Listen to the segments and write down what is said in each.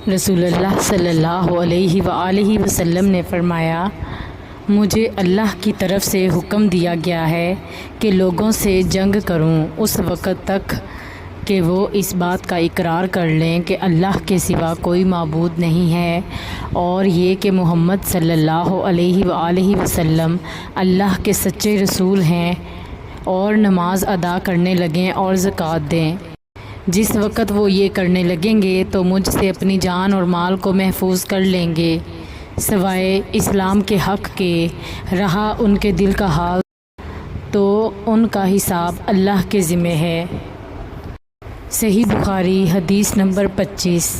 رسول اللہ صلی اللہ علیہ وآلہ وسلم نے فرمایا، مجھے اللہ کی طرف سے حکم دیا گیا ہے کہ لوگوں سے جنگ کروں اس وقت تک کہ وہ اس بات کا اقرار کر لیں کہ اللہ کے سوا کوئی معبود نہیں ہے، اور یہ کہ محمد صلی اللہ علیہ وآلہ وسلم اللہ کے سچے رسول ہیں، اور نماز ادا کرنے لگیں اور زکوٰۃ دیں۔ جس وقت وہ یہ کرنے لگیں گے تو مجھ سے اپنی جان اور مال کو محفوظ کر لیں گے، سوائے اسلام کے حق کے۔ رہا ان کے دل کا حال تو ان کا حساب اللہ کے ذمہ ہے۔ صحیح بخاری حدیث نمبر 25۔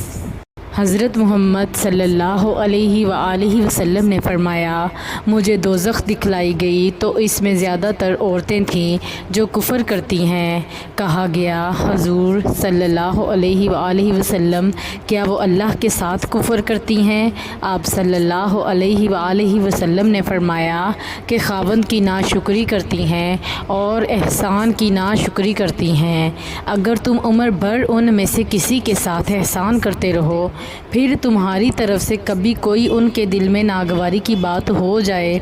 حضرت محمد صلی اللہ علیہ وآلہ وسلم نے فرمایا، مجھے دوزخ دکھلائی گئی تو اس میں زیادہ تر عورتیں تھیں جو کفر کرتی ہیں۔ کہا گیا، حضور صلی اللہ علیہ وآلہ وسلم، کیا وہ اللہ کے ساتھ کفر کرتی ہیں؟ آپ صلی اللہ علیہ وآلہ وسلم نے فرمایا کہ خاوند کی ناشکری کرتی ہیں اور احسان کی ناشکری کرتی ہیں۔ اگر تم عمر بھر ان میں سے کسی کے ساتھ احسان کرتے رہو، پھر تمہاری طرف سے کبھی کوئی ان کے دل میں ناگواری کی بات ہو جائے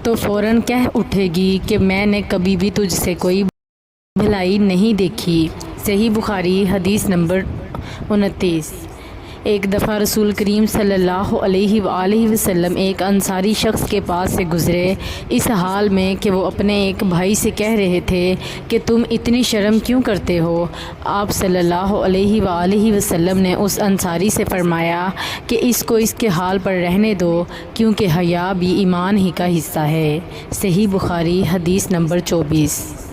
تو فوراً کہہ اٹھے گی کہ میں نے کبھی بھی تجھ سے کوئی بھلائی نہیں دیکھی۔ صحیح بخاری حدیث نمبر 29۔ ایک دفعہ رسول کریم صلی اللہ علیہ وآلہ وسلم ایک انصاری شخص کے پاس سے گزرے، اس حال میں کہ وہ اپنے ایک بھائی سے کہہ رہے تھے کہ تم اتنی شرم کیوں کرتے ہو؟ آپ صلی اللہ علیہ وآلہ وسلم نے اس انصاری سے فرمایا کہ اس کو اس کے حال پر رہنے دو، کیونکہ حیا بھی ایمان ہی کا حصہ ہے۔ صحیح بخاری حدیث نمبر 24۔